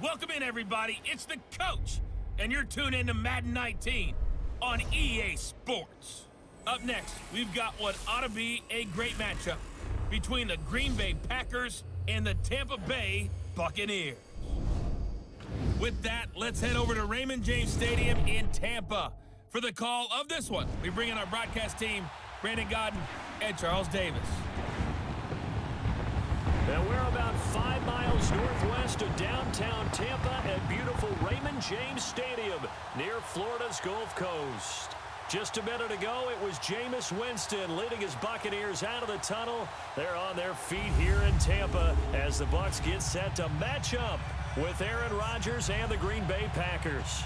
Welcome in, everybody. It's the coach, and you're tuned in to Madden 19 on EA Sports. Up next, we've got what ought to be a great matchup between the Green Bay Packers and the Tampa Bay Buccaneers. With that, let's head over to Raymond James Stadium in Tampa for the call of this one. We bring in our broadcast team, Brandon Godden and Charles Davis. And we're about 5 miles northwest of downtown Tampa at beautiful Raymond James Stadium near Florida's Gulf Coast. Just a minute ago, it was Jameis Winston leading his Buccaneers out of the tunnel. They're on their feet here in Tampa as the Bucs get set to match up with Aaron Rodgers and the Green Bay Packers.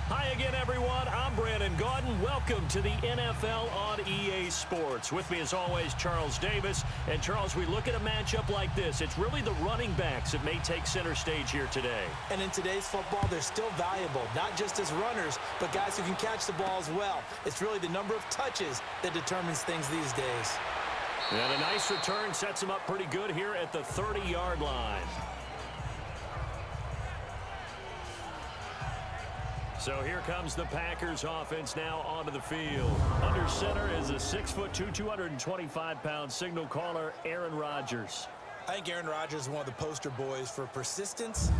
Hi again, everyone. I'm Brandon Godden. Welcome to the NFL on EA Sports. With me, as always, Charles Davis. And, Charles, we look at a matchup like this. It's really the running backs that may take center stage here today. And in today's football, they're still valuable, not just as runners, but guys who can catch the ball as well. It's really the number of touches that determines things these days. And a nice return sets him up pretty good here at the 30-yard line. So here comes the Packers offense now onto the field. Under center is a 6'2", 225-pound signal caller, Aaron Rodgers. I think Aaron Rodgers is one of the poster boys for persistence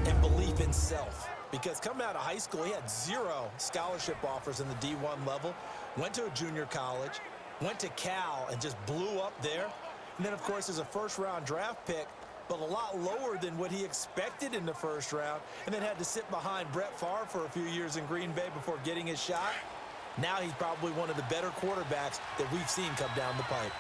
and belief in self. Because coming out of high school, he had 0 scholarship offers in the D1 level, went to a junior college, went to Cal and just blew up there. And then, of course, as a first-round draft pick, but a lot lower than what he expected in the first round, and then had to sit behind Brett Favre for a few years in Green Bay before getting his shot. Now he's probably one of the better quarterbacks that we've seen come down the pipe.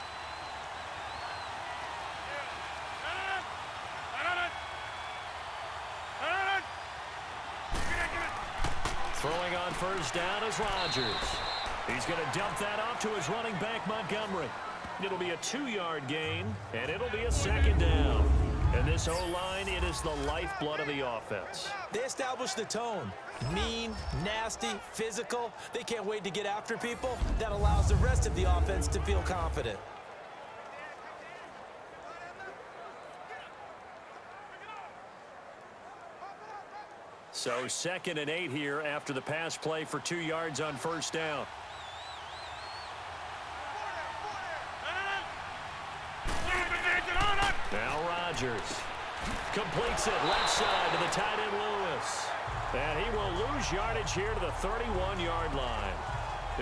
Throwing on first down is Rodgers. He's going to dump that off to his running back, Montgomery. It'll be a 2-yard gain, and it'll be a second down. And this O-line, it is the lifeblood of the offense. They established the tone. Mean, nasty, physical. They can't wait to get after people. That allows the rest of the offense to feel confident. So 2nd and 8 here after the pass play for 2 yards on first down. Now Rodgers completes it left side to the tight end Lewis. And he will lose yardage here to the 31-yard line.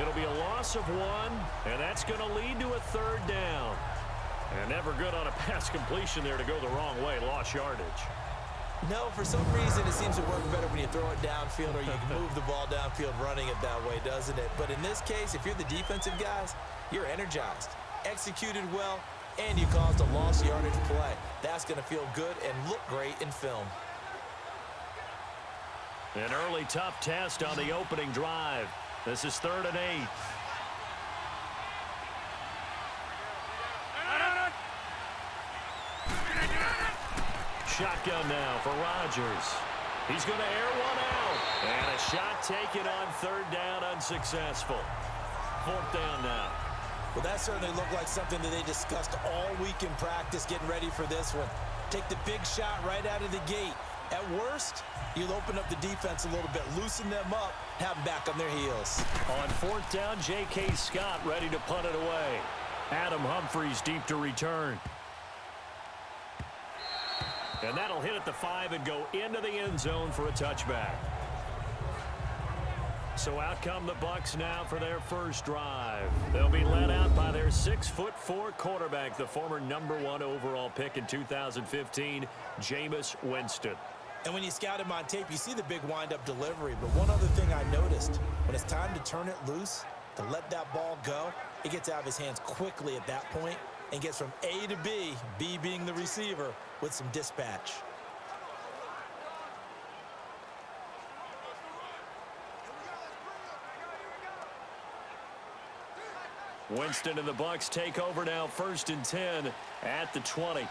It'll be a loss of 1, and that's going to lead to a 3rd down. And never good on a pass completion there to go the wrong way. Lost yardage. No, for some reason it seems to work better when you throw it downfield or you can move the ball downfield running it that way, doesn't it? But in this case, if you're the defensive guys, you're energized, executed well, and you caused a lost yardage play. That's going to feel good and look great in film. An early tough test on the opening drive. This is 3rd and 8. Shotgun now for Rodgers. He's going to air one out. And a shot taken on 3rd down, unsuccessful. 4th down now. Well, that certainly looked like something that they discussed all week in practice getting ready for this one. Take the big shot right out of the gate. At worst, you'll open up the defense a little bit, loosen them up, have them back on their heels. On 4th down, J.K. Scott ready to punt it away. Adam Humphries deep to return. And that'll hit at the 5 and go into the end zone for a touchback. So out come the Bucs now for their first drive. They'll be led out by their 6'4" quarterback, the former #1 overall pick in 2015, Jameis Winston. And when you scout him on tape, you see the big wind-up delivery. But one other thing I noticed, when it's time to turn it loose, to let that ball go, it gets out of his hands quickly at that point and gets from A to B, B being the receiver, with some dispatch. Winston and the Bucs take over now, 1st and 10 at the 20.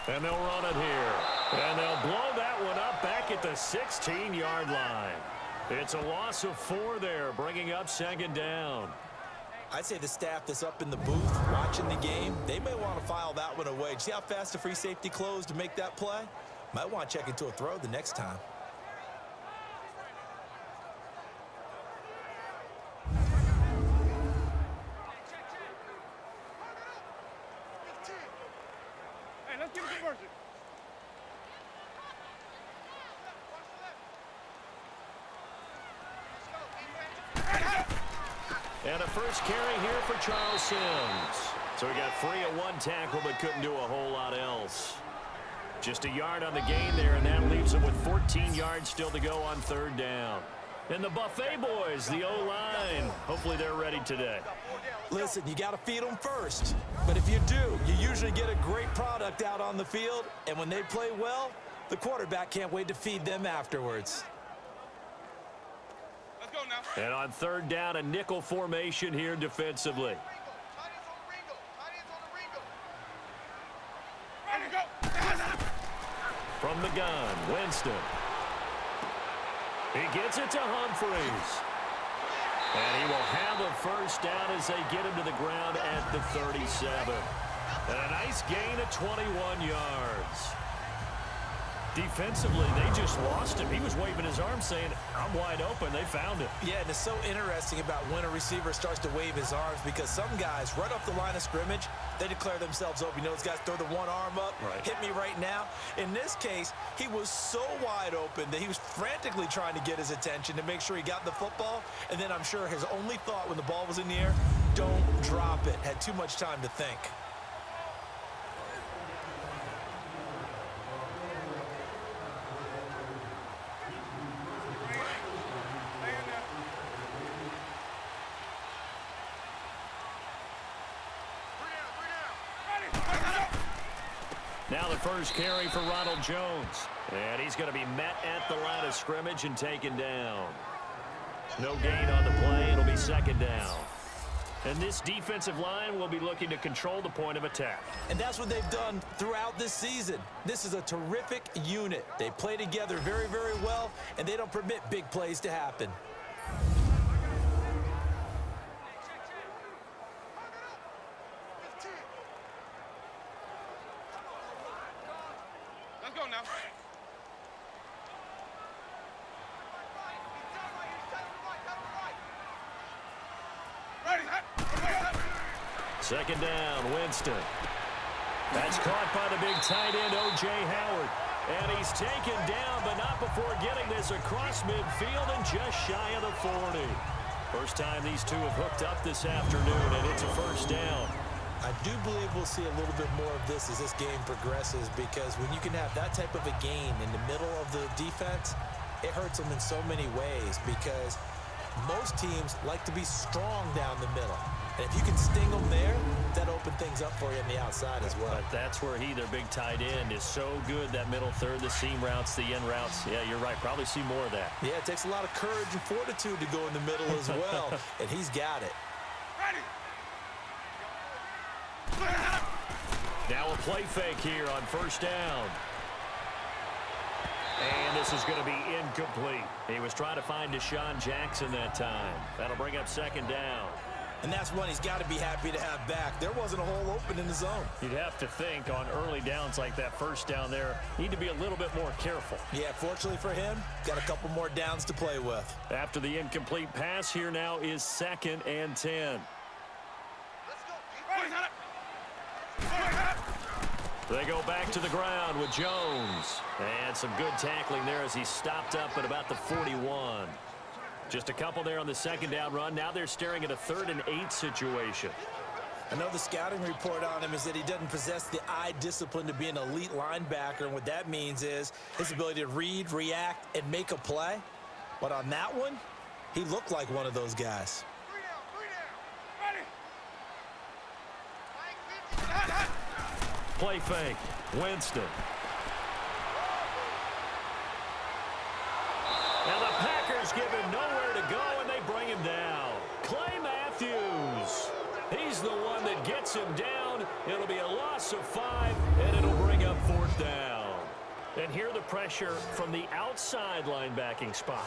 And they'll run it here. And they'll blow that one up back at at the 16-yard line. It's a loss of 4 there, bringing up second down. I'd say the staff that's up in the booth watching the game, they may want to file that one away. See how fast the free safety closed to make that play? Might want to check into a throw the next time. Hey, let's give it a conversion. And a first carry here for Charles Sims. So he got free at 1 tackle, but couldn't do a whole lot else. Just a yard on the gain there, and that leaves him with 14 yards still to go on 3rd down. And the Buffet boys, the O-line, hopefully they're ready today. Listen, you got to feed them first. But if you do, you usually get a great product out on the field. And when they play well, the quarterback can't wait to feed them afterwards. Let's go now. And on 3rd down, a nickel formation here defensively. Ready to go. From the gun, Winston. He gets it to Humphreys. And he will have a first down as they get him to the ground at the 37. And a nice gain of 21 yards. Defensively, they just lost him. He was waving his arms saying, I'm wide open. They found him. Yeah, and it's so interesting about when a receiver starts to wave his arms because some guys, right off the line of scrimmage, they declare themselves open. You know, those guys throw the one arm up, hit me right now. In this case, he was so wide open that he was frantically trying to get his attention to make sure he got the football. And then I'm sure his only thought when the ball was in the air, don't drop it. Had too much time to think. Now the first carry for Ronald Jones. And he's going to be met at the line of scrimmage and taken down. No gain on the play. It'll be 2nd down. And this defensive line will be looking to control the point of attack. And that's what they've done throughout this season. This is a terrific unit. They play together very, very well, and they don't permit big plays to happen. Let's go now. Ready. 2nd down, Winston. That's caught by the big tight end, O.J. Howard. And he's taken down, but not before getting this across midfield and just shy of the 40. First time these two have hooked up this afternoon, and it's a first down. I do believe we'll see a little bit more of this as this game progresses because when you can have that type of a gain in the middle of the defense, it hurts them in so many ways because most teams like to be strong down the middle. And if you can sting them there, that opens things up for you on the outside as well. But that's where their big tight end, is so good, that middle third, the seam routes, the end routes. Yeah, you're right. Probably see more of that. Yeah, it takes a lot of courage and fortitude to go in the middle as well, and he's got it. Ready. Now a play fake here on 1st down. And this is going to be incomplete. He was trying to find Deshaun Jackson that time. That'll bring up 2nd down. And that's one he's got to be happy to have back. There wasn't a hole open in the zone. You'd have to think on early downs like that, 1st down there, need to be a little bit more careful. Yeah, fortunately for him, got a couple more downs to play with. After the incomplete pass, here now is 2nd and 10. They go back to the ground with Jones. And some good tackling there as he stopped up at about the 41. Just a couple there on the 2nd down run. Now they're staring at a 3rd and 8 situation. I know the scouting report on him is that he doesn't possess the eye discipline to be an elite linebacker. And what that means is his ability to read, react, and make a play. But on that one, he looked like one of those guys. Play fake. Winston. Now the Packers give him nowhere to go, and they bring him down. Clay Matthews. He's the one that gets him down. It'll be a loss of 5, and it'll bring up 4th down. And here the pressure from the outside linebacking spot.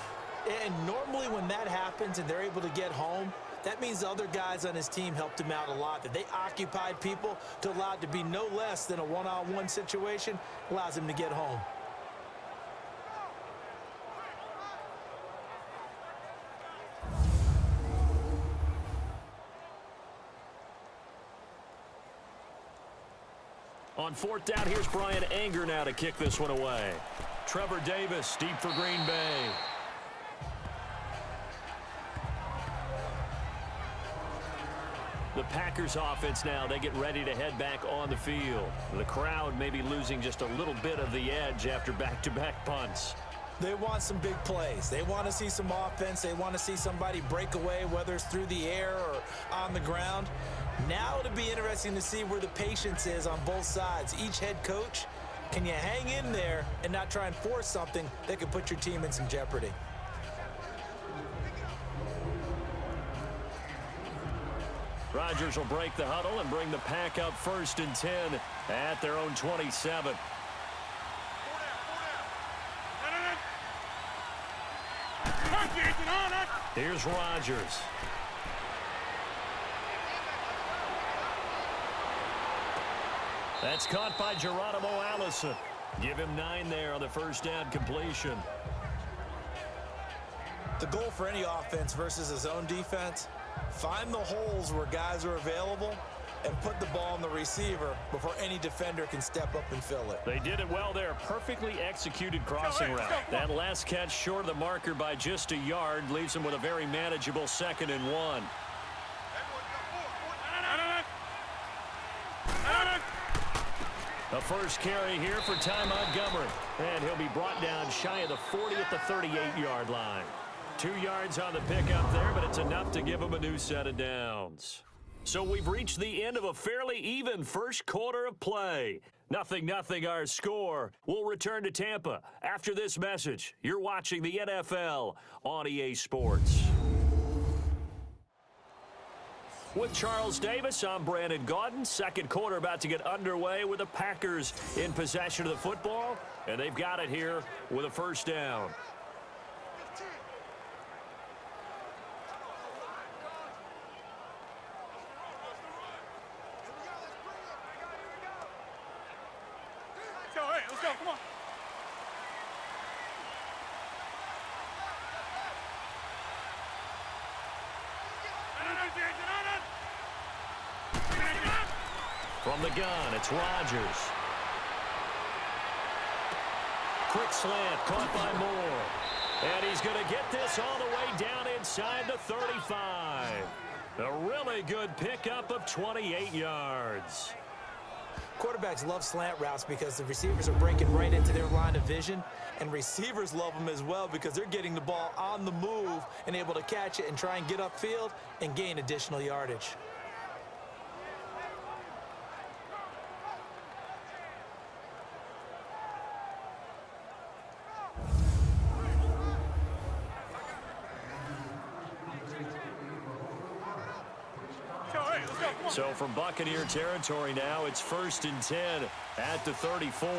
And normally when that happens and they're able to get home, that means the other guys on his team helped him out a lot. That they occupied people to allow it to be no less than a one-on-one situation allows him to get home. On fourth down, here's Brian Anger now to kick this one away. Trevor Davis deep for Green Bay. The Packers offense now, they get ready to head back on the field. The crowd may be losing just a little bit of the edge after back-to-back punts. They want some big plays. They want to see some offense. They want to see somebody break away, whether it's through the air or on the ground. Now it'll be interesting to see where the patience is on both sides. Each head coach, can you hang in there and not try and force something that could put your team in some jeopardy? Rodgers will break the huddle and bring the pack up 1st and 10 at their own 27. Here's Rodgers. That's caught by Geronimo Allison. Give him 9 there on the first down completion. The goal for any offense versus his own defense, find the holes where guys are available and put the ball on the receiver before any defender can step up and fill it. They did it well there. Perfectly executed crossing route. That last catch short of the marker by just a yard leaves him with a very manageable 2nd and 1. The first carry here for Ty Montgomery. And he'll be brought down shy of the 40 at the 38-yard line. 2 yards on the pickup there, but it's enough to give him a new set of downs. So we've reached the end of a fairly even first quarter of play. 0-0 our score. We'll return to Tampa after this message. You're watching the NFL on EA Sports. With Charles Davis, I'm Brandon Gaudin. Second quarter about to get underway with the Packers in possession of the football. And they've got it here with a first down. Let's go, come on. From the gun, it's Rodgers. Quick slant, caught by Moore. And he's going to get this all the way down inside the 35. A really good pickup of 28 yards. Quarterbacks love slant routes because the receivers are breaking right into their line of vision, and receivers love them as well because they're getting the ball on the move and able to catch it and try and get upfield and gain additional yardage. So from Buccaneer territory now, it's 1st and 10 at the 34.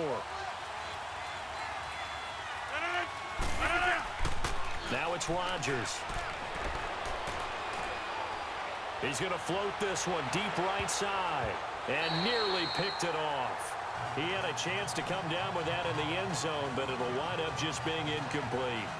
Now it's Rodgers. He's going to float this one deep right side and nearly picked it off. He had a chance to come down with that in the end zone, but it'll wind up just being incomplete.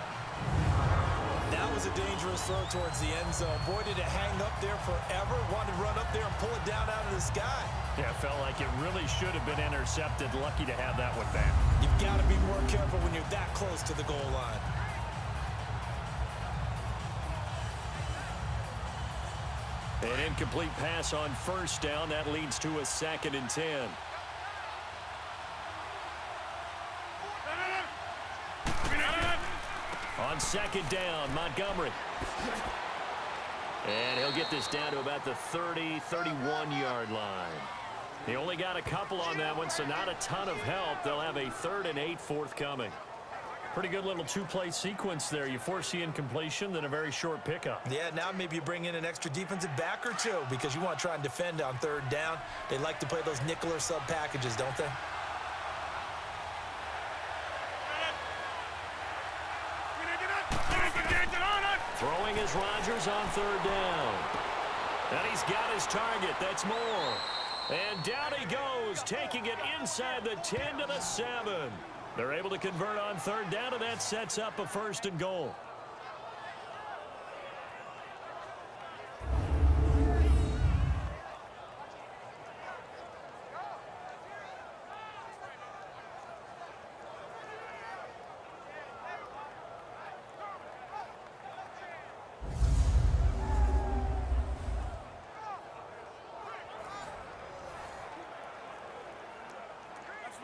That was a dangerous throw towards the end zone. Boy, did it hang up there forever. Wanted to run up there and pull it down out of the sky. Yeah, it felt like it really should have been intercepted. Lucky to have that one back. You've got to be more careful when you're that close to the goal line. An incomplete pass on first down. That leads to a 2nd and 10. On 2nd down, Montgomery. And he'll get this down to about the 30, 31-yard line. He only got a couple on that one, so not a ton of help. They'll have a 3rd and 8 forthcoming. Pretty good little 2-play sequence there. You force the incompletion, then a very short pickup. Yeah, now maybe you bring in an extra defensive back or two because you want to try and defend on 3rd down. They like to play those nickel or sub packages, don't they? Rodgers on third down. And he's got his target. That's more. And down he goes, taking it inside the 10 to the 7. They're able to convert on third down, and that sets up a 1st and goal.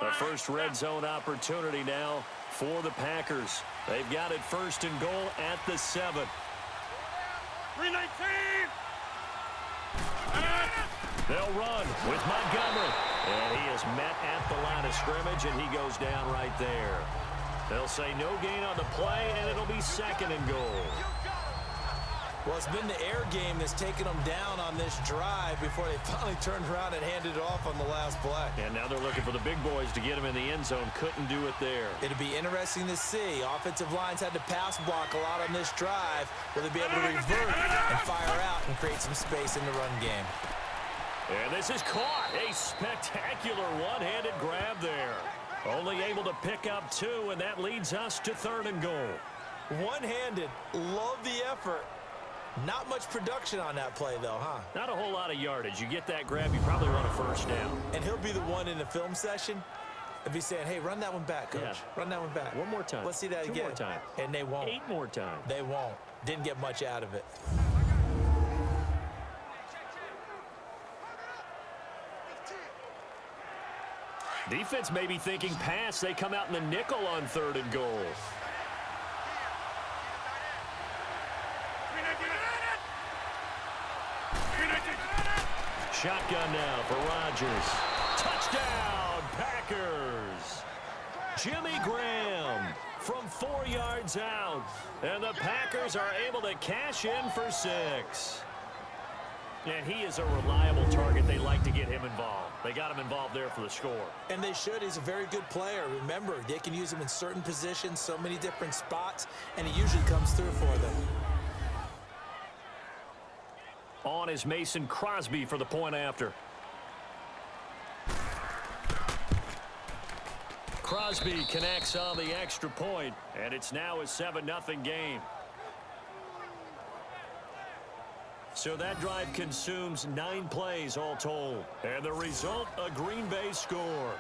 The first red zone opportunity now for the Packers. They've got it 1st and goal at the 7. 319. They'll run with Montgomery. And he is met at the line of scrimmage, and he goes down right there. They'll say no gain on the play, and it'll be 2nd and goal. Well, it's been the air game that's taken them down on this drive before they finally turned around and handed it off on the last play. And now they're looking for the big boys to get him in the end zone. Couldn't do it there. It'll be interesting to see. Offensive lines had to pass block a lot on this drive. Will they be able to revert and fire out and create some space in the run game? And this is caught. A spectacular one-handed grab there. Only able to pick up 2, and that leads us to 3rd and goal. One-handed. Love the effort. Not much production on that play, though, huh? Not a whole lot of yardage. You get that grab, you probably run a 1st down. And he'll be the one in the film session and be saying, hey, run that one back, Coach. Yeah. Run that one back. One more time. Let's see that 2 again. more time. And they won't. 8 more times. They won't. Didn't get much out of it. Defense may be thinking pass. They come out in the nickel on 3rd and goal. Shotgun now for Rodgers. Touchdown, Packers. Jimmy Graham from 4 yards out. And the Packers are able to cash in for 6. And he is a reliable target. They like to get him involved. They got him involved there for the score. And they should. He's a very good player. Remember, they can use him in certain positions, so many different spots, and he usually comes through for them. On is Mason Crosby for the point after. Crosby connects on the extra point, and it's now a 7-0 game. So that drive consumes 9 plays all told. And the result, a Green Bay score.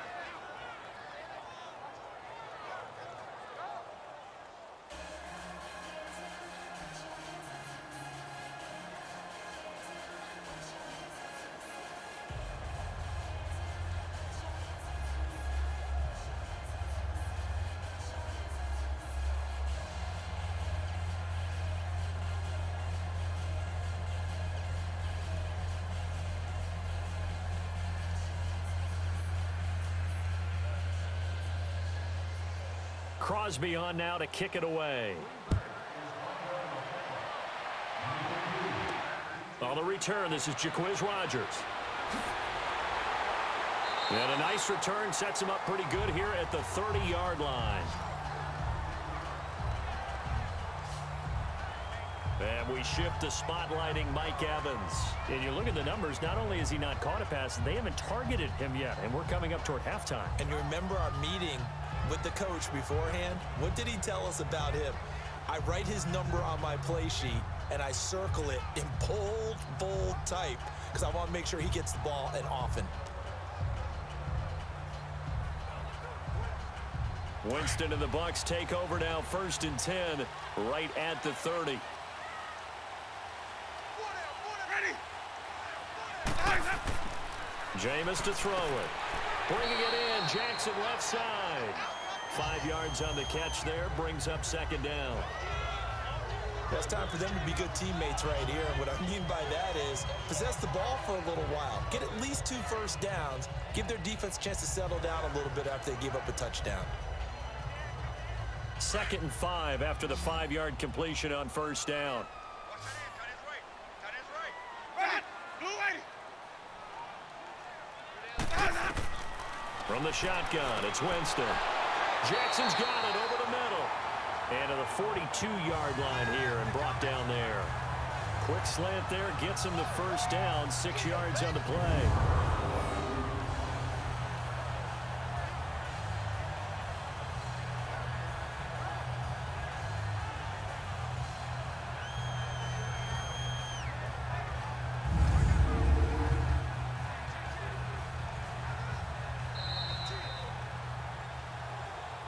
Crosby on now to kick it away. On the return, this is Jaquiz Rodgers. And a nice return sets him up pretty good here at the 30-yard line. And we shift to spotlighting Mike Evans. And you look at the numbers, not only has he not caught a pass, they haven't targeted him yet, and we're coming up toward halftime. And you remember our meeting with the coach beforehand? What did he tell us about him? I write his number on my play sheet, and I circle it in bold type because I want to make sure he gets the ball and often. Winston and the Bucs take over now, 1st and 10, right at the 30. Jameis to throw it. Bringing it in, Jackson left side. 5 yards on the catch there, brings up 2nd down. Well, it's time for them to be good teammates right here. And what I mean by that is possess the ball for a little while. Get at least 2 first downs. Give their defense a chance to settle down a little bit after they give up a touchdown. 2nd and 5 after the 5-yard completion on 1st down. From the shotgun, it's Winston. Jackson's got it over the middle. And to the 42-yard line here and brought down there. Quick slant there gets him the first down, 6 yards on the play.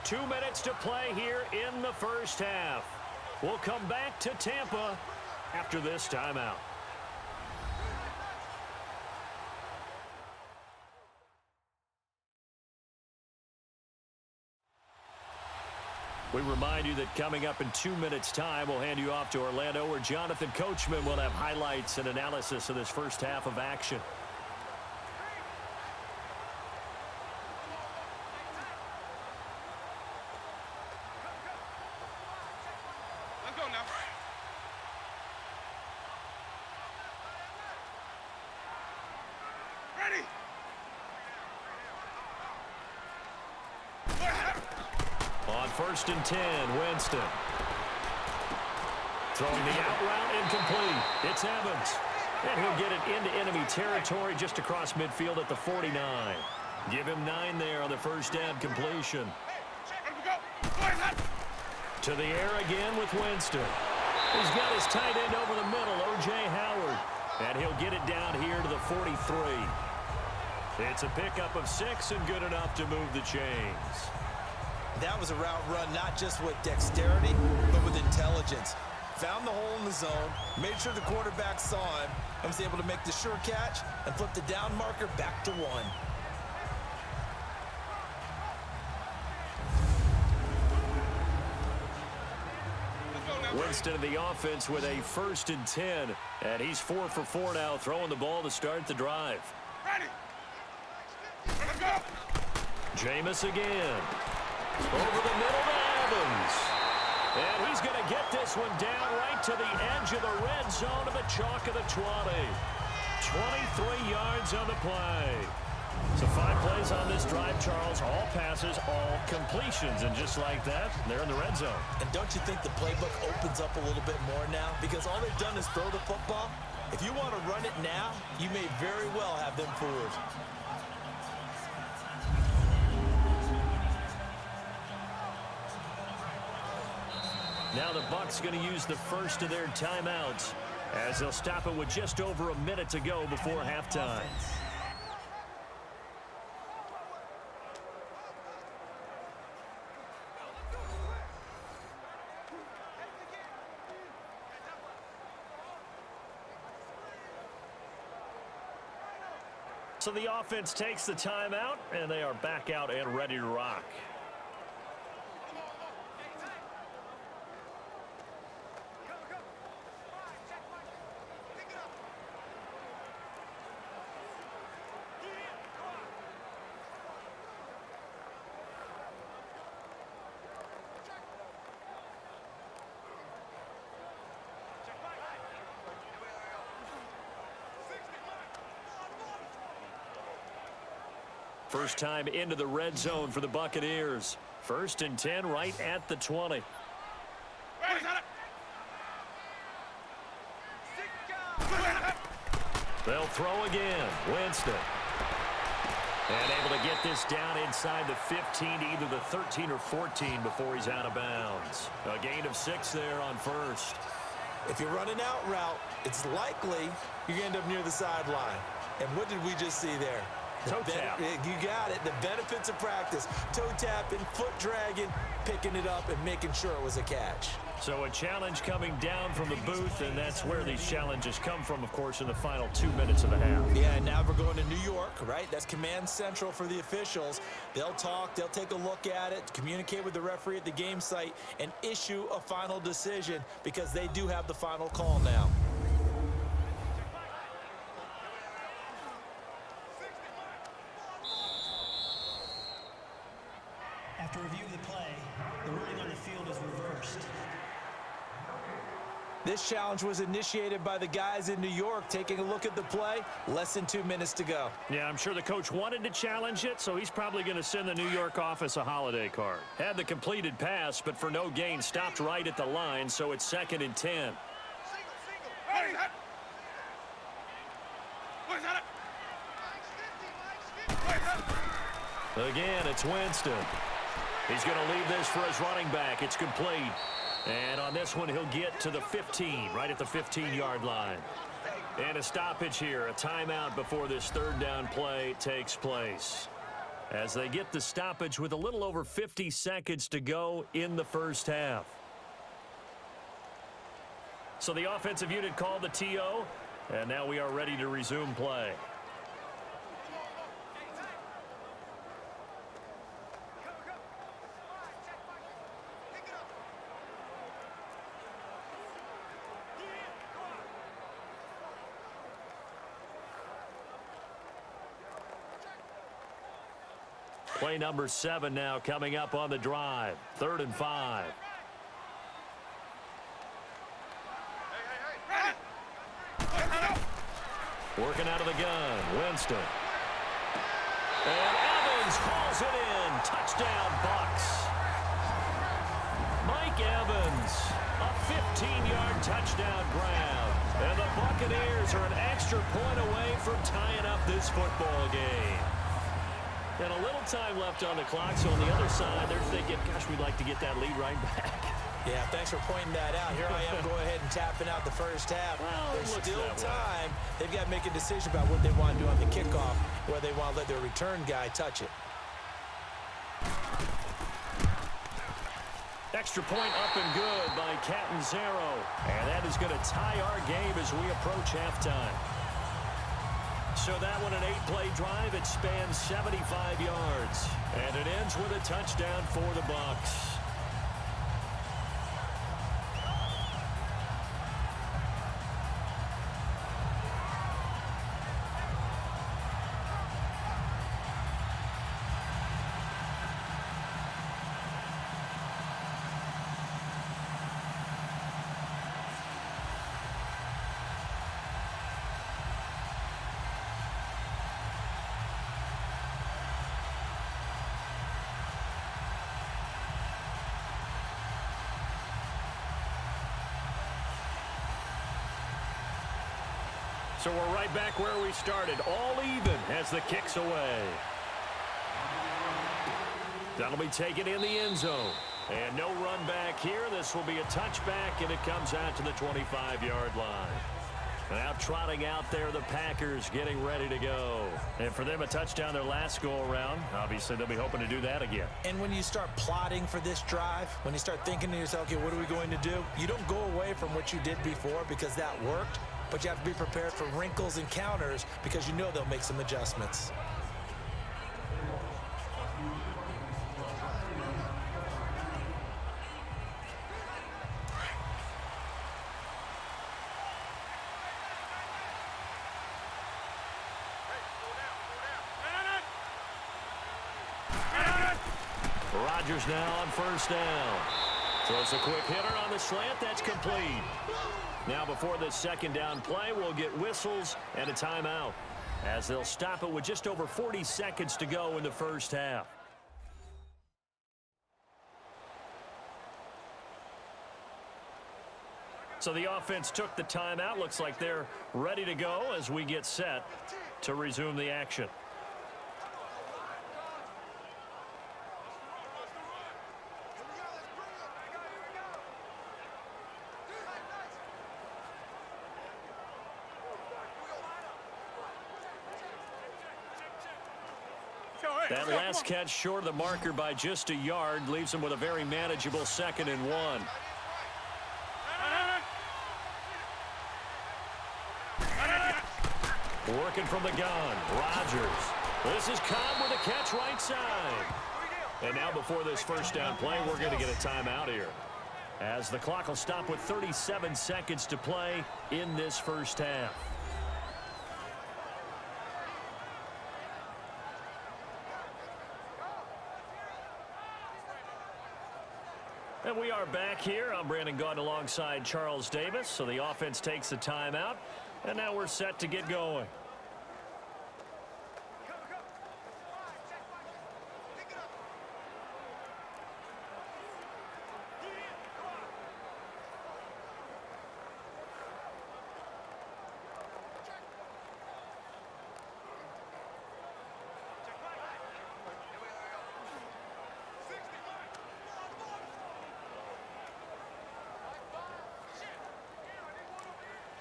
Two minutes to play here in the first half. We'll come back to Tampa after this timeout. We remind you that coming up in 2 minutes' time, we'll hand you off to Orlando, where Jonathan Coachman will have highlights and analysis of this first half of action. Let's go now. Ready. On 1st and 10, Winston. Throwing the out route incomplete. It's Evans. And he'll get it into enemy territory just across midfield at the 49. Give him 9 there on the first down completion. To the air again with Winston. He's got his tight end over the middle, O.J. Howard. And he'll get it down here to the 43. It's a pickup of 6 and good enough to move the chains. That was a route run not just with dexterity, but with intelligence. Found the hole in the zone, made sure the quarterback saw him, and was able to make the sure catch and flip the down marker back to 1. Winston of the offense with a 1st and 10, and he's 4 for 4 now, throwing the ball to start the drive. Ready. Let's go. Jameis again. Over the middle to Evans. And he's going to get this one down right to the edge of the red zone of the chalk of the 20. 23 yards on the play. So 5 plays on this drive, Charles. All passes, all completions. And just like that, they're in the red zone. And don't you think the playbook opens up a little bit more now? Because all they've done is throw the football. If you want to run it now, you may very well have them fooled. Now the Bucs going to use the first of their timeouts as they'll stop it with just over a minute to go before halftime. So the offense takes the timeout, and they are back out and ready to rock. First time into the red zone for the Buccaneers. 1st and 10 right at the 20. They'll throw again. Winston. And able to get this down inside the 15 to either the 13 or 14 before he's out of bounds. A gain of 6 there on 1st. If you're running out route, it's likely you're going to end up near the sideline. And what did we just see there? Toe tap. You got it. The benefits of practice. Toe tapping, foot dragging, picking it up, and making sure it was a catch. So a challenge coming down from the booth, and that's where these challenges come from, of course, in the final 2 minutes of the half. Yeah, and now we're going to New York, right? That's command central for the officials. They'll talk, they'll take a look at it, communicate with the referee at the game site, and issue a final decision because they do have the final call now. After review of the play, the ruling on the field is reversed. This challenge was initiated by the guys in New York. Taking a look at the play, less than 2 minutes to go. Yeah, I'm sure the coach wanted to challenge it, so he's probably going to send the New York office a holiday card. Had the completed pass, but for no gain, stopped right at the line, so it's 2nd and 10. Again, it's Winston. He's going to leave this for his running back. It's complete. And on this one, he'll get to the 15, right at the 15-yard line. And a stoppage here, a timeout before this 3rd down play takes place. As they get the stoppage with a little over 50 seconds to go in the first half. So the offensive unit called the TO, and now we are ready to resume play. Play number 7 now coming up on the drive. 3rd and 5. Working out of the gun. Winston. And Evans hauls it in. Touchdown, Bucks. Mike Evans. A 15-yard touchdown grab. And the Buccaneers are an extra point away from tying up this football game. And a little time left on the clock, so on the other side, they're thinking, gosh, we'd like to get that lead right back. Yeah, thanks for pointing that out. Here I am going ahead and tapping out the first half. Well, there's still time. They've got to make a decision about what they want to do on the kickoff, where they want to let their return guy touch it. Extra point up and good by Catanzaro. And that is going to tie our game as we approach halftime. So that one, an 8-play drive. It spans 75 yards. And it ends with a touchdown for the Bucks. So we're right back where we started, all even as the kick's away. That'll be taken in the end zone. And no run back here. This will be a touchback, and it comes out to the 25-yard line. Now trotting out there, the Packers getting ready to go. And for them, a touchdown their last go-around. Obviously, they'll be hoping to do that again. And when you start plotting for this drive, when you start thinking to yourself, okay, what are we going to do? You don't go away from what you did before because that worked. But you have to be prepared for wrinkles and counters because you know they'll make some adjustments. Rodgers now on first down. Throws a quick hitter on the slant. That's complete. Now before this 2nd down play, we'll get whistles and a timeout as they'll stop it with just over 40 seconds to go in the first half. So the offense took the timeout. Looks like they're ready to go as we get set to resume the action. That last catch short of the marker by just a yard leaves him with a very manageable 2nd and 1. Working from the gun, Rodgers. This is Cobb with a catch right side. And now before this first down play, we're going to get a timeout here, as the clock will stop with 37 seconds to play in this first half. And we are back here. I'm Brandon Gaudin alongside Charles Davis. So the offense takes the timeout, and now we're set to get going.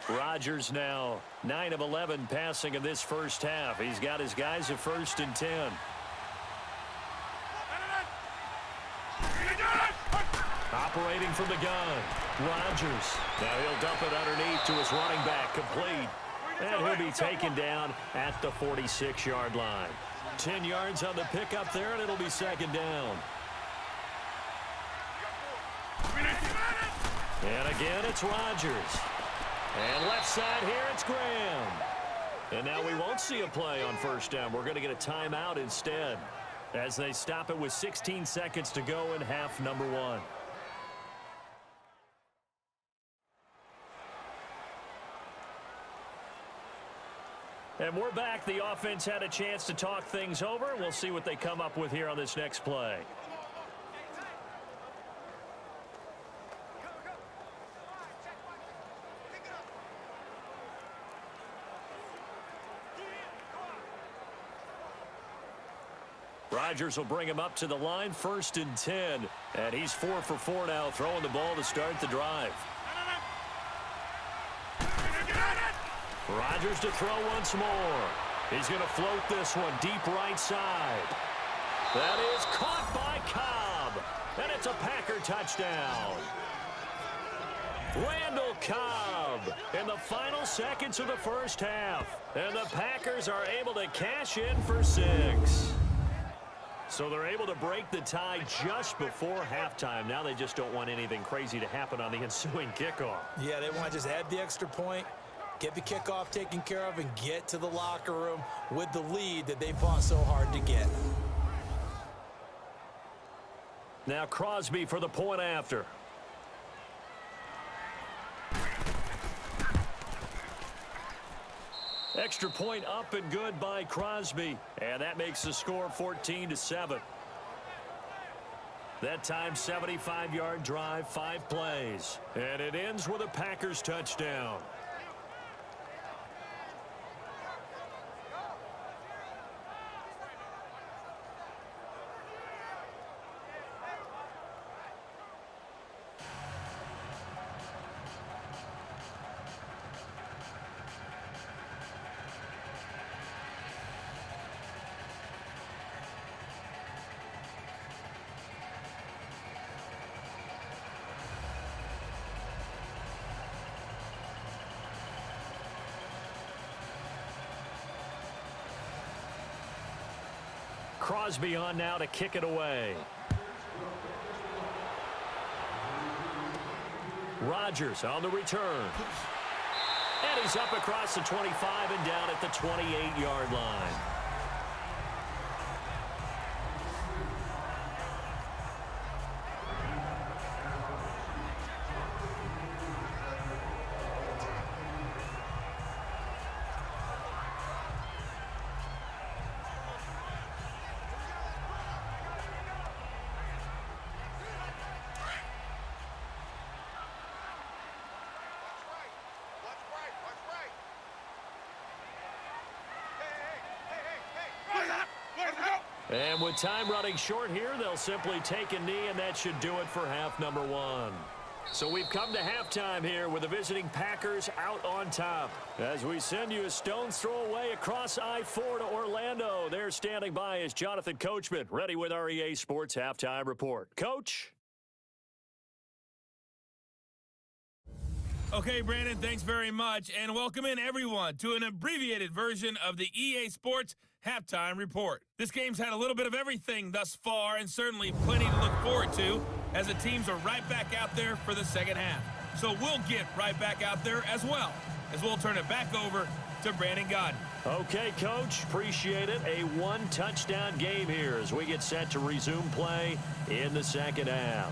Rodgers now 9 of 11 passing in this first half. He's got his guys at 1st and 10. Operating from the gun, Rodgers. Now he'll dump it underneath to his running back, complete. And he'll be taken down at the 46-yard line. 10 yards on the pickup there, and it'll be 2nd down. And again, it's Rodgers. And left side here, it's Graham. And now we won't see a play on 1st down. We're going to get a timeout instead as they stop it with 16 seconds to go in half number 1. And we're back. The offense had a chance to talk things over. We'll see what they come up with here on this next play. Rodgers will bring him up to the line, 1st and 10. And he's 4 for 4 now, throwing the ball to start the drive. Rodgers to throw once more. He's going to float this one deep right side. That is caught by Cobb. And it's a Packer touchdown. Randall Cobb in the final seconds of the first half. And the Packers are able to cash in for 6. So they're able to break the tie just before halftime. Now they just don't want anything crazy to happen on the ensuing kickoff. Yeah, they want to just add the extra point, get the kickoff taken care of, and get to the locker room with the lead that they fought so hard to get. Now Crosby for the point after. Extra point up and good by Crosby. And that makes the score 14-7. That time 75-yard drive, 5 plays. And it ends with a Packers touchdown. Crosby on now to kick it away. Rodgers on the return. And he's up across the 25 and down at the 28-yard line. And with time running short here, they'll simply take a knee, and that should do it for half number 1. So we've come to halftime here with the visiting Packers out on top. As we send you a stone's throw away across I-4 to Orlando. There standing by is Jonathan Coachman, ready with our EA Sports Halftime Report. Coach? Okay, Brandon, thanks very much, and welcome in everyone to an abbreviated version of the EA Sports Halftime Report. This game's had a little bit of everything thus far, and certainly plenty to look forward to as the teams are right back out there for the second half. So we'll get right back out there as well, as we'll turn it back over to Brandon Gaudin. Okay, Coach, appreciate it. A 1-touchdown game here as we get set to resume play in the second half.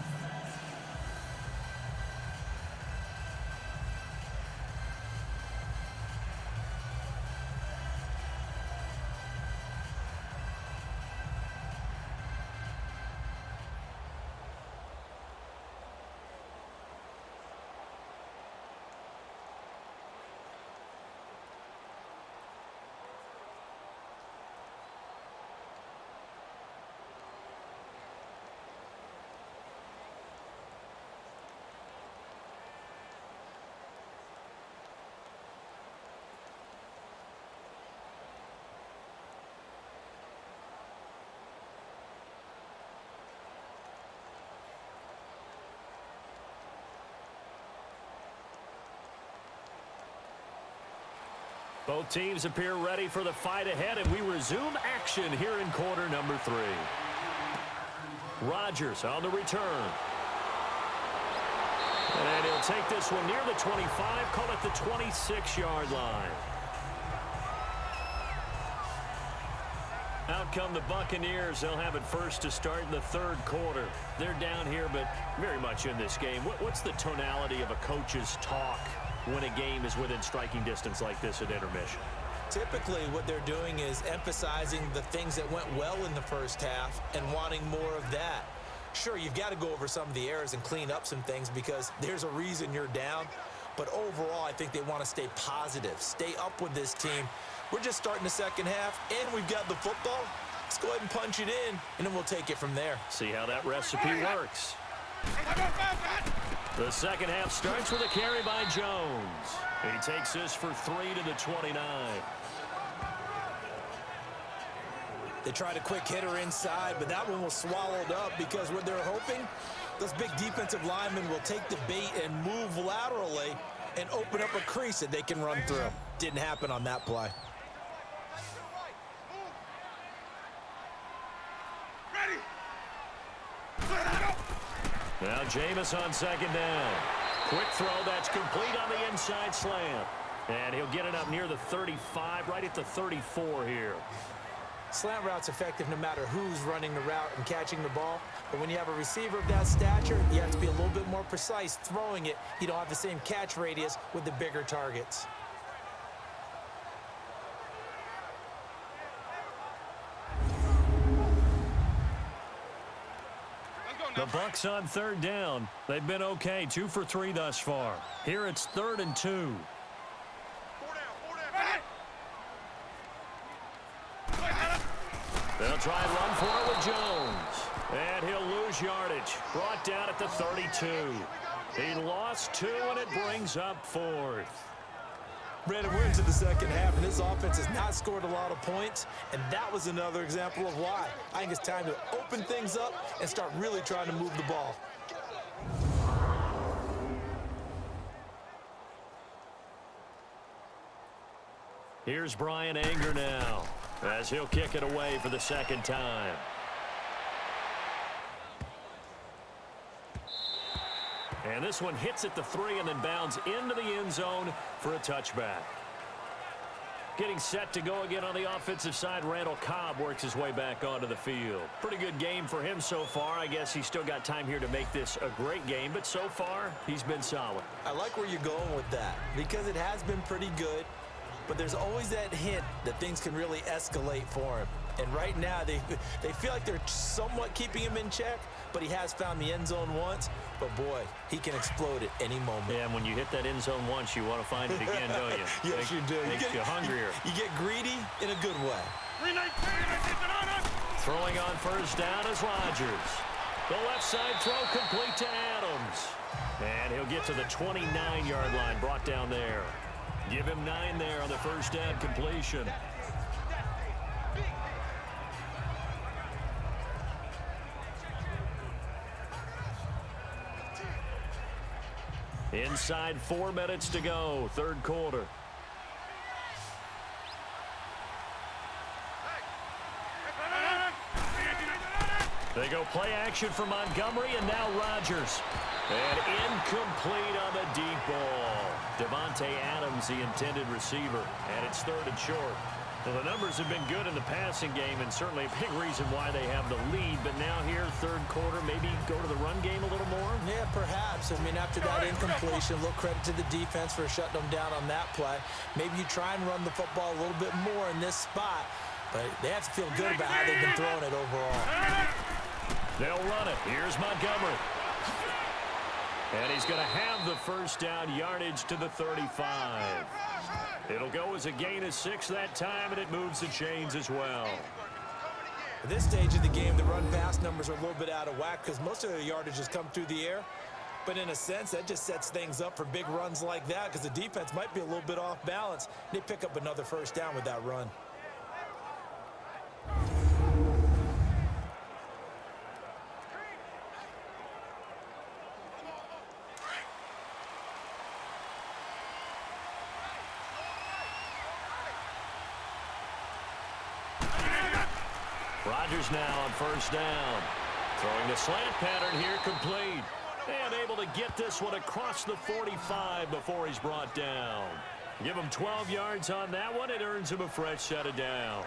Both teams appear ready for the fight ahead, and we resume action here in quarter number 3. Rodgers on the return. And he'll take this one near the 25, call it the 26-yard line. Out come the Buccaneers. They'll have it first to start in the third quarter. They're down here, but very much in this game. What's the tonality of a coach's talk when a game is within striking distance like this at intermission? Typically, what they're doing is emphasizing the things that went well in the first half and wanting more of that. Sure, you've got to go over some of the errors and clean up some things because there's a reason you're down. But overall, I think they want to stay positive, stay up with this team. We're just starting the second half, and we've got the football. Let's go ahead and punch it in, and then we'll take it from there. See how that recipe works. The second half starts with a carry by Jones. He takes this for 3 to the 29. They tried a quick hitter inside, but that one was swallowed up because what they're hoping, those big defensive linemen will take the bait and move laterally and open up a crease that they can run through. Didn't happen on that play. Now Jameis on second down. Quick throw, that's complete on the inside slant. And he'll get it up near the 35, right at the 34 here. Slant route's effective no matter who's running the route and catching the ball. But when you have a receiver of that stature, you have to be a little bit more precise throwing it. You don't have the same catch radius with the bigger targets. The Bucs on third down. They've been okay, 2 for 3 thus far. Here it's 3rd and 2. They'll try and run for it with Jones. And he'll lose yardage. Brought down at the 32. He lost 2, and it brings up 4th. Brandon, we're into the second half, and this offense has not scored a lot of points, and that was another example of why. I think it's time to open things up and start really trying to move the ball. Here's Brian Anger now, as he'll kick it away for the second time. And this one hits at the 3 and then bounds into the end zone for a touchback. Getting set to go again on the offensive side, Randall Cobb works his way back onto the field. Pretty good game for him so far. I guess he's still got time here to make this a great game, but so far, he's been solid. I like where you're going with that because it has been pretty good, but there's always that hint that things can really escalate for him. And right now, they feel like they're somewhat keeping him in check, but he has found the end zone once. But, boy, he can explode at any moment. Yeah, and when you hit that end zone once, you want to find it again, don't you? Yes, you do. Makes you hungrier. You get greedy in a good way. Throwing on first down is Rodgers. The left side throw complete to Adams. And he'll get to the 29-yard line, brought down there. Give him 9 there on the first down completion. Inside 4 minutes to go, third quarter. They go play action for Montgomery, and now Rodgers. And incomplete on the deep ball. Devontae Adams, the intended receiver, and it's 3rd and short. Well, the numbers have been good in the passing game, and certainly a big reason why they have the lead. But now here, third quarter, maybe go to the run game a little more? Yeah, perhaps. I mean, after that incompletion, a little credit to the defense for shutting them down on that play. Maybe you try and run the football a little bit more in this spot, but they have to feel good about how they've been throwing it overall. They'll run it. Here's Montgomery. And he's going to have the first down, yardage to the 35. It'll go as a gain of 6 that time, and it moves the chains as well. At this stage of the game, the run-pass numbers are a little bit out of whack because most of their yardage has come through the air. But in a sense, that just sets things up for big runs like that because the defense might be a little bit off balance. They pick up another first down with that run. Rodgers now on first down. Throwing the slant pattern here, complete. And able to get this one across the 45 before he's brought down. Give him 12 yards on that one. It earns him a fresh set of downs.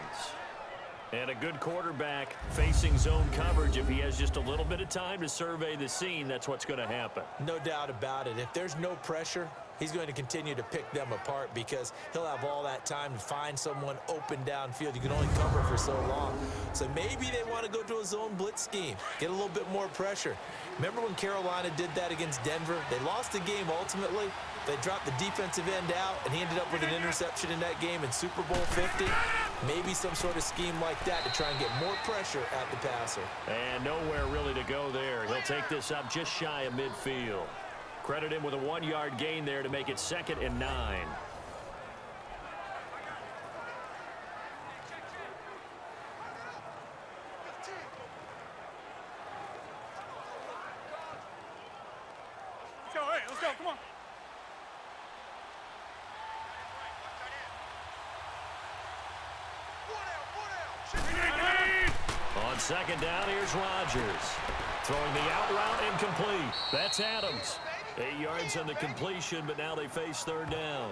And a good quarterback facing zone coverage. If he has just a little bit of time to survey the scene, that's what's going to happen. No doubt about it. If there's no pressure, he's going to continue to pick them apart because he'll have all that time to find someone open downfield. You can only cover for so long. So maybe they want to go to a zone blitz scheme, get a little bit more pressure. Remember when Carolina did that against Denver? They lost the game ultimately. They dropped the defensive end out, and he ended up with an interception in that game in Super Bowl 50. Maybe some sort of scheme like that to try and get more pressure at the passer. And nowhere really to go there. He'll take this up just shy of midfield. Credit him with a 1-yard gain there to make it 2nd and 9. Let's go, hey, let's go, come on. On 2nd down, here's Rodgers. Throwing the out route incomplete. That's Adams. 8 yards on the completion, but now they face 3rd down.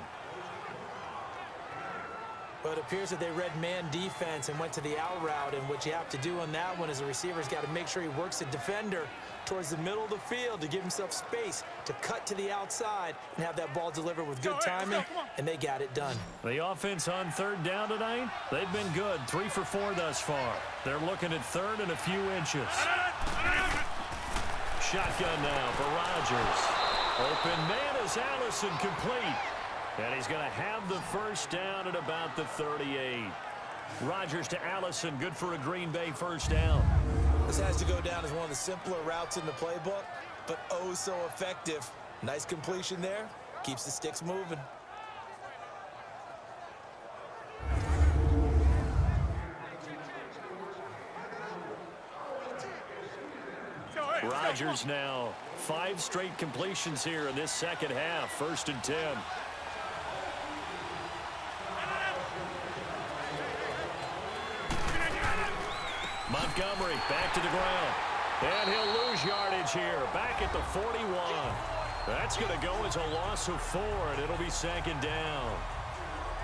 Well, it appears that they read man defense and went to the out route, and what you have to do on that one is the receiver's got to make sure he works the defender towards the middle of the field to give himself space to cut to the outside and have that ball delivered with good timing, and they got it done. The offense on 3rd down tonight, they've been good. 3 for 4 thus far. They're looking at 3rd and a few inches. Shotgun now for Rodgers. Open man is Allison, complete. And he's going to have the 1st down at about the 38. Rodgers to Allison, good for a Green Bay 1st down. This has to go down as one of the simpler routes in the playbook, but oh so effective. Nice completion there. Keeps the sticks moving. Rodgers now 5 straight completions here in this 2nd half. 1st and 10. Montgomery back to the ground. And he'll lose yardage here. Back at the 41. That's going to go as a loss of 4, and it'll be 2nd down.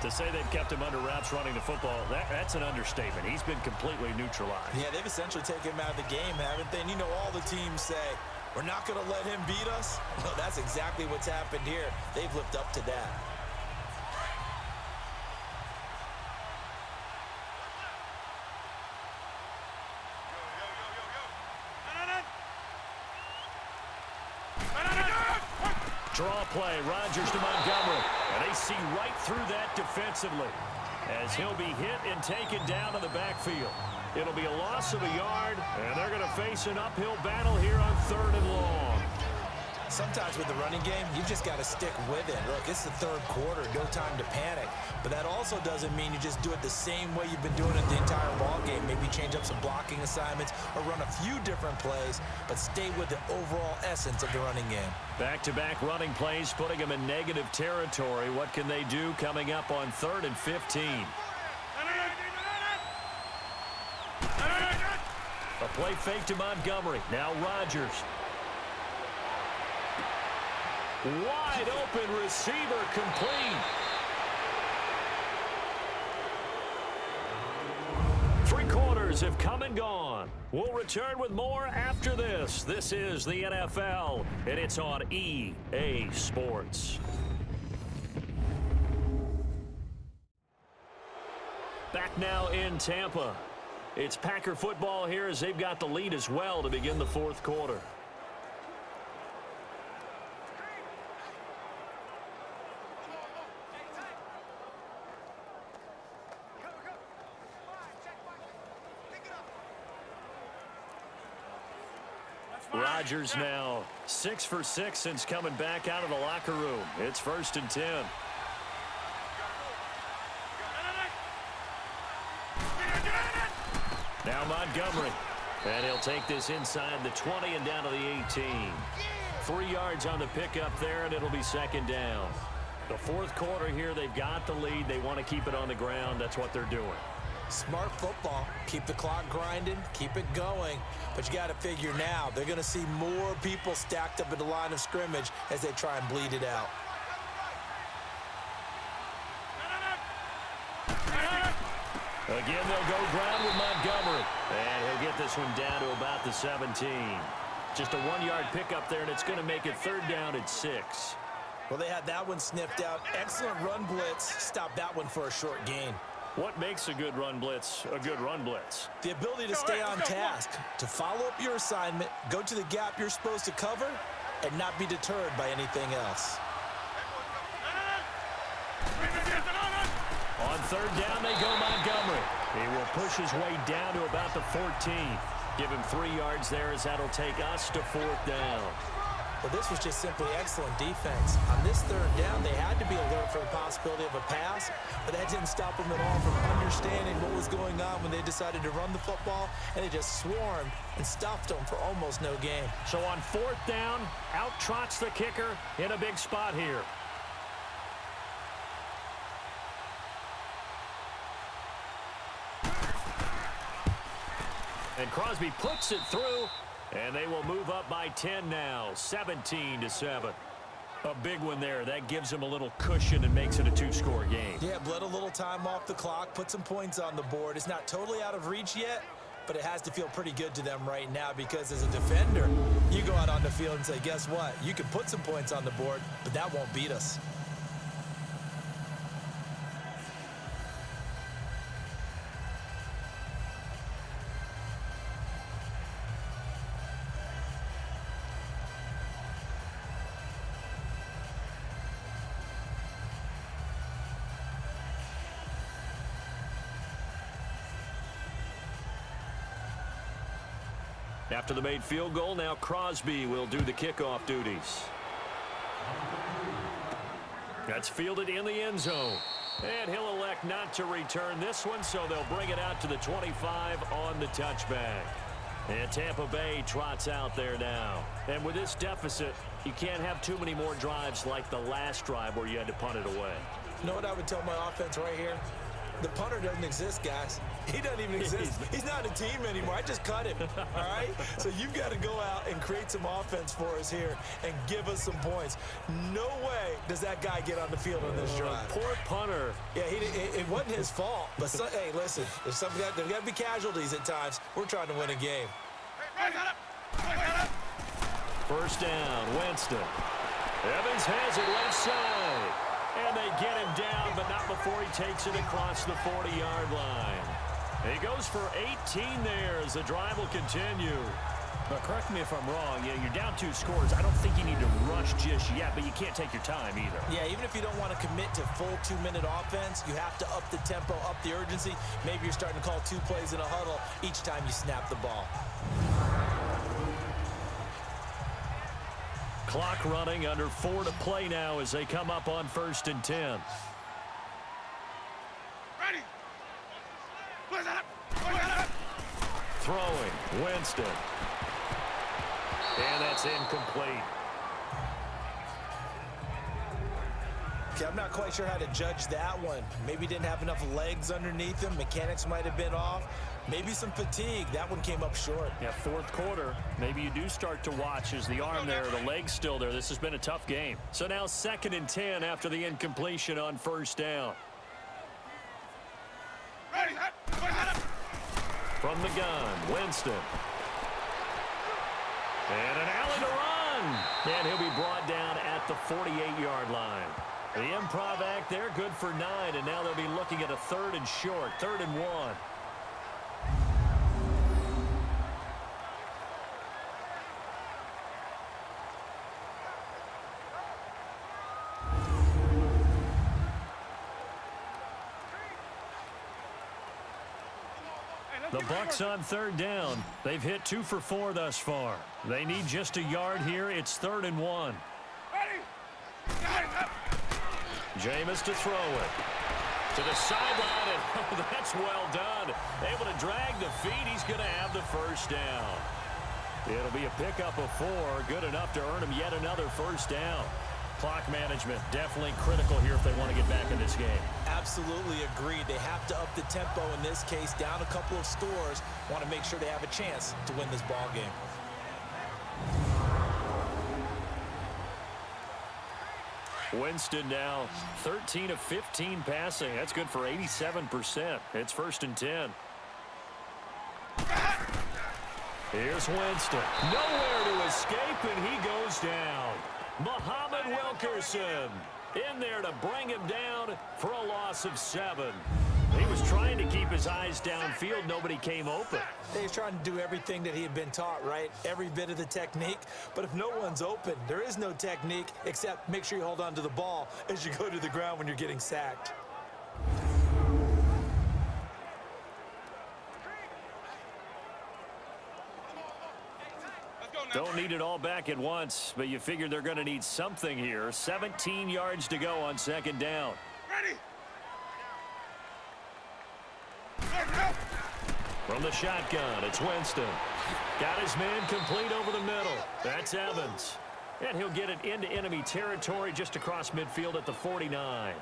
To say they've kept him under wraps running the football, that's an understatement. He's been completely neutralized. Yeah, they've essentially taken him out of the game, haven't they? And you know all the teams say, we're not going to let him beat us. Well, that's exactly what's happened here. They've lived up to that. Draw play, Rodgers to Montgomery. And they see right through that defensively as he'll be hit and taken down in the backfield. It'll be a loss of a yard, and they're going to face an uphill battle here on 3rd and long. Sometimes with the running game, you've just got to stick with it. Look, it's the 3rd quarter, no time to panic. But that also doesn't mean you just do it the same way you've been doing it the entire ball game. Maybe change up some blocking assignments or run a few different plays, but stay with the overall essence of the running game. Back-to-back running plays putting them in negative territory. What can they do coming up on 3rd and 15? A play fake to Montgomery. Now Rodgers. Wide open receiver, complete. 3 quarters have come and gone. We'll return with more after this. This is the NFL, and it's on EA Sports. Back now in Tampa. It's Packer football here as they've got the lead as well to begin the 4th quarter. Rodgers now 6 for 6 since coming back out of the locker room. It's 1st and 10. Now Montgomery. And he'll take this inside the 20 and down to the 18. 3 yards on the pickup there, and it'll be 2nd down. The 4th quarter here, they've got the lead. They want to keep it on the ground. That's what they're doing. Smart football. Keep the clock grinding, keep it going. But you got to figure now, they're going to see more people stacked up at the line of scrimmage as they try and bleed it out. Again, they'll go ground with Montgomery. And he'll get this one down to about the 17. Just a 1-yard pickup there, and it's going to make it 3rd down at 6. Well, they had that one sniffed out. Excellent run blitz. Stop that one for a short gain. What makes a good run blitz a good run blitz? The ability to stay on task, to follow up your assignment, go to the gap you're supposed to cover, and not be deterred by anything else. On 3rd down, they go Montgomery. He will push his way down to about the 14. Give him 3 yards there as that'll take us to 4th down. Well, this was just simply excellent defense. On this 3rd down, they had to be alert for the possibility of a pass, but that didn't stop them at all from understanding what was going on when they decided to run the football, and they just swarmed and stopped them for almost no gain. So on 4th down, out trots the kicker in a big spot here. And Crosby puts it through, and they will move up by 10 now, 17-7. A big one there. That gives them a little cushion and makes it a 2-score game. Yeah, bled a little time off the clock, put some points on the board. It's not totally out of reach yet, but it has to feel pretty good to them right now because as a defender, you go out on the field and say, guess what? You can put some points on the board, but that won't beat us. After the made field goal, now Crosby will do the kickoff duties. That's fielded in the end zone. And he'll elect not to return this one, so they'll bring it out to the 25 on the touchback. And Tampa Bay trots out there now. And with this deficit, you can't have too many more drives like the last drive where you had to punt it away. You know what I would tell my offense right here? The punter doesn't exist, guys. He doesn't even exist. He's not a team anymore. I just cut him, all right? So you've got to go out and create some offense for us here and give us some points. No way does that guy get on the field on this drive. Poor punter. Yeah, it wasn't his fault. But, hey, listen, there's got to be casualties at times. We're trying to win a game. First down, Winston. Evans has it left side. And they get him down, but not before he takes it across the 40-yard line. He goes for 18 there as the drive will continue. But correct me if I'm wrong, you're down 2 scores. I don't think you need to rush just yet, but you can't take your time either. Yeah, even if you don't want to commit to full 2-minute offense, you have to up the tempo, up the urgency. Maybe you're starting to call 2 plays in a huddle each time you snap the ball. Clock running, under 4 to play now as they come up on 1st and 10. Ready. Throwing, Winston. And that's incomplete. Okay, I'm not quite sure how to judge that one. Maybe didn't have enough legs underneath him. Mechanics might have been off. Maybe some fatigue. That one came up short. Yeah, 4th quarter. Maybe you do start to watch as the arm there, the leg's still there. This has been a tough game. So now 2nd and 10 after the incompletion on 1st down. Ready. From the gun, Winston. And an alley to run. And he'll be brought down at the 48-yard line. The improv act there, good for 9, and now they'll be looking at a 3rd and short, 3rd and 1. The Bucs on 3rd down. They've hit 2 for 4 thus far. They need just a yard here. It's 3rd and 1. Jameis to throw it. To the sideline, and that's well done. Able to drag the feet. He's going to have the 1st down. It'll be a pickup of 4. Good enough to earn him yet another 1st down. Clock management, definitely critical here if they want to get back in this game. Absolutely agreed. They have to up the tempo in this case, down a couple of scores. Want to make sure they have a chance to win this ball game. Winston now 13 of 15 passing. That's good for 87%. It's 1st and 10. Here's Winston. Nowhere to escape, and he goes down. Muhammad Wilkerson in there to bring him down for a loss of 7. He was trying to keep his eyes downfield. Nobody came open. He's trying to do everything that he had been taught, right? Every bit of the technique. But if no one's open, there is no technique except make sure you hold on to the ball as you go to the ground when you're getting sacked. Don't need it all back at once, but you figure they're going to need something here. 17 yards to go on 2nd down. Ready? From the shotgun, it's Winston. Got his man complete over the middle. That's Evans. And he'll get it into enemy territory just across midfield at the 49.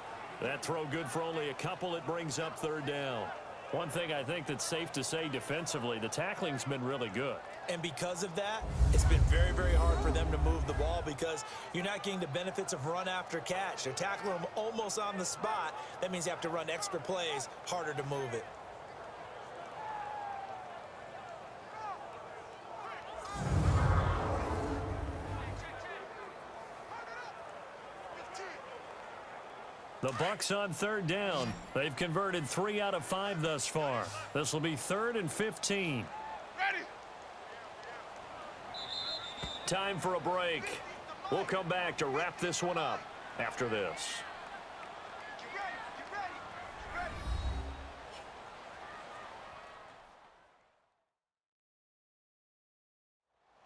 That throw good for only a couple. It brings up 3rd down. One thing I think that's safe to say defensively, the tackling's been really good. And because of that, it's been very, very hard for them to move the ball because you're not getting the benefits of run after catch. They're tackling them almost on the spot. That means you have to run extra plays, harder to move it. The Bucs on 3rd down. They've converted 3 out of 5 thus far. This will be 3rd and 15. Ready? Time for a break. We'll come back to wrap this one up after this.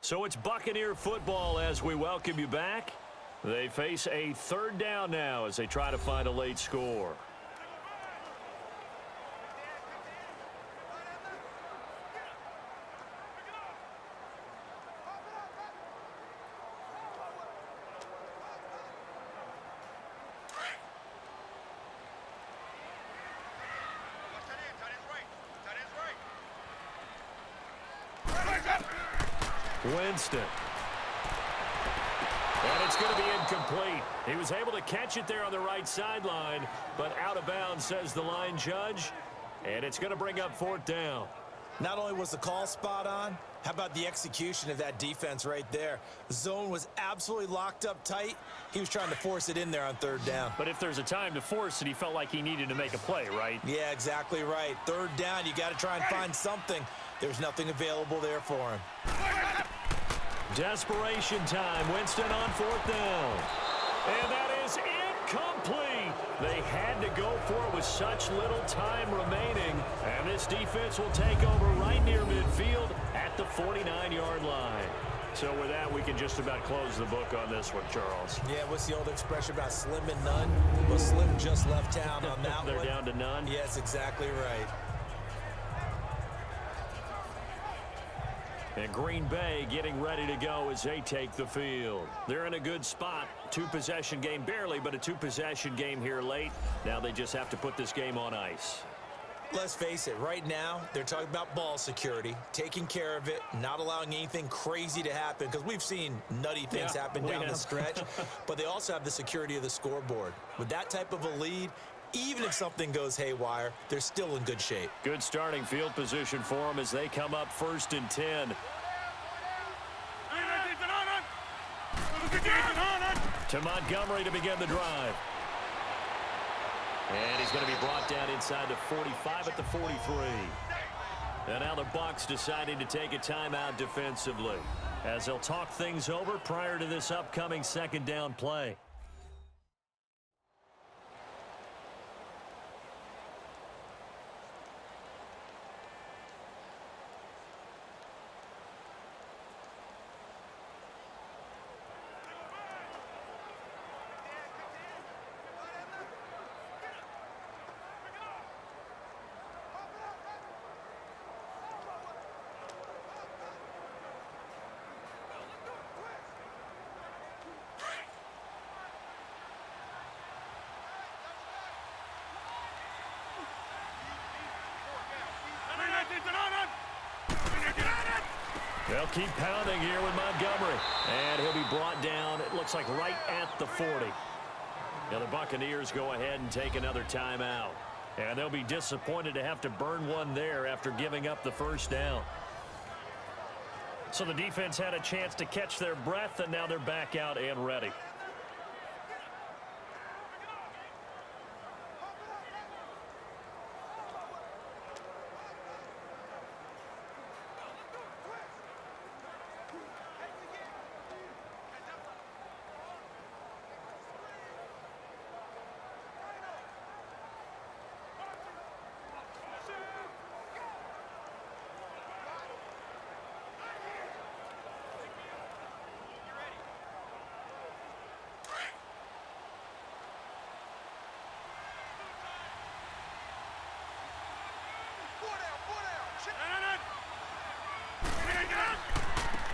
So it's Buccaneer football as we welcome you back. They face a 3rd down now as they try to find a late score. Winston. And it's going to be incomplete. He was able to catch it there on the right sideline, but out of bounds, says the line judge. And it's going to bring up 4th down. Not only was the call spot on, how about the execution of that defense right there? The zone was absolutely locked up tight. He was trying to force it in there on 3rd down. But if there's a time to force it, he felt like he needed to make a play, right? Yeah, exactly right. 3rd down, you got to try and find something. There's nothing available there for him. Desperation time. Winston on 4th down. And that is incomplete. They had to go for it with such little time remaining. And this defense will take over right near midfield at the 49-yard line. So with that, we can just about close the book on this one, Charles. Yeah, what's the old expression about slim and none? Well, Slim just left town on that one. They're down to none? Yes, exactly right. And Green Bay getting ready to go as they take the field. They're in a good spot. 2-possession game, barely, but a 2-possession game here late. Now they just have to put this game on ice. Let's face it, right now, they're talking about ball security, taking care of it, not allowing anything crazy to happen, because we've seen nutty things happen down the stretch, but they also have the security of the scoreboard. With that type of a lead, even if something goes haywire, they're still in good shape. Good starting field position for them as they come up 1st and 10. To Montgomery to begin the drive. And he's going to be brought down inside the 45 at the 43. And now the Bucs deciding to take a timeout defensively as they'll talk things over prior to this upcoming 2nd down play. They'll keep pounding here with Montgomery. And he'll be brought down, it looks like right at the 40. Now the Buccaneers go ahead and take another timeout. And they'll be disappointed to have to burn one there after giving up the first down. So the defense had a chance to catch their breath, and now they're back out and ready.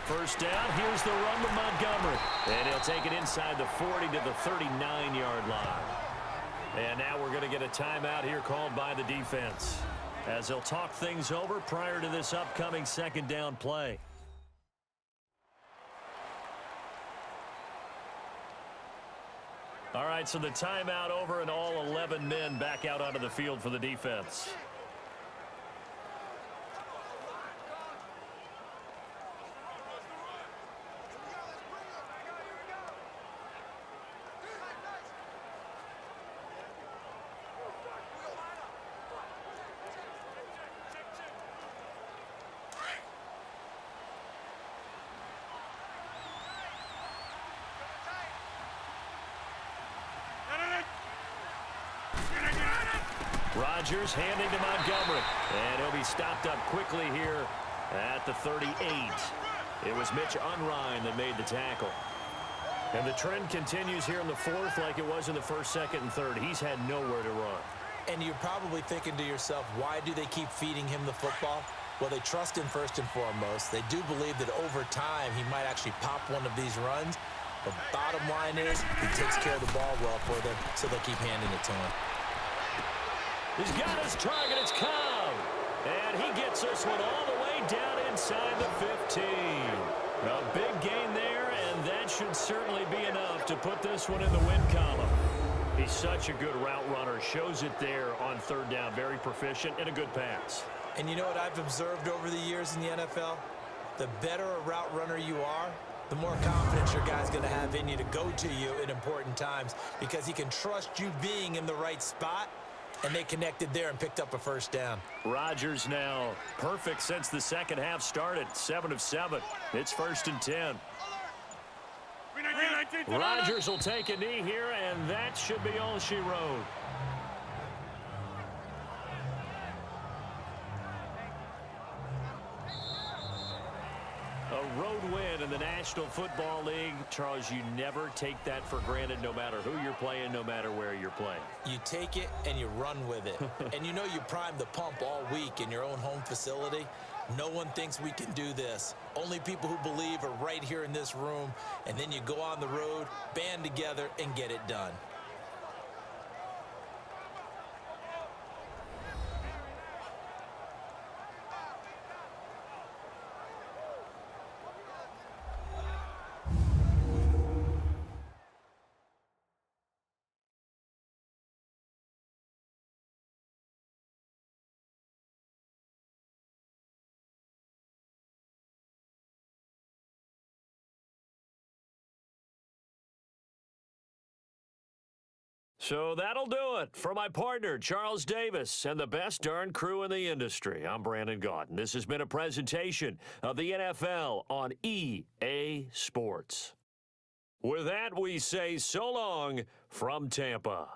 First down, here's the run with Montgomery. And he'll take it inside the 40 to the 39-yard line. And now we're going to get a timeout here called by the defense, as they'll talk things over prior to this upcoming second down play. All right, so the timeout over and all 11 men back out onto the field for the defense. Rodgers handing to Montgomery, and he'll be stopped up quickly here at the 38. It was Mitch Unrein that made the tackle. And the trend continues here in the fourth like it was in the first, second, and third. He's had nowhere to run. And you're probably thinking to yourself, why do they keep feeding him the football? Well, they trust him first and foremost. They do believe that over time he might actually pop one of these runs. The bottom line is he takes care of the ball well for them, so they'll keep handing it to him. He's got his target. It's Cobb. And he gets this one all the way down inside the 15. A big gain there, and that should certainly be enough to put this one in the win column. He's such a good route runner. Shows it there on third down. Very proficient and a good pass. And you know what I've observed over the years in the NFL? The better a route runner you are, the more confidence your guy's going to have in you to go to you in important times, because he can trust you being in the right spot. And they connected there and picked up a first down. Rodgers now perfect since the second half started. 7 of 7. It's 1st and 10. Rodgers will take a knee here, and that should be all she wrote. A road win in the National Football League. Charles, you never take that for granted, no matter who you're playing, no matter where you're playing. You take it and you run with it. And you know you primed the pump all week in your own home facility. No one thinks we can do this. Only people who believe are right here in this room. And then you go on the road, band together, and get it done. So that'll do it for my partner, Charles Davis, and the best darn crew in the industry. I'm Brandon Gott, and this has been a presentation of the NFL on EA Sports. With that, we say so long from Tampa.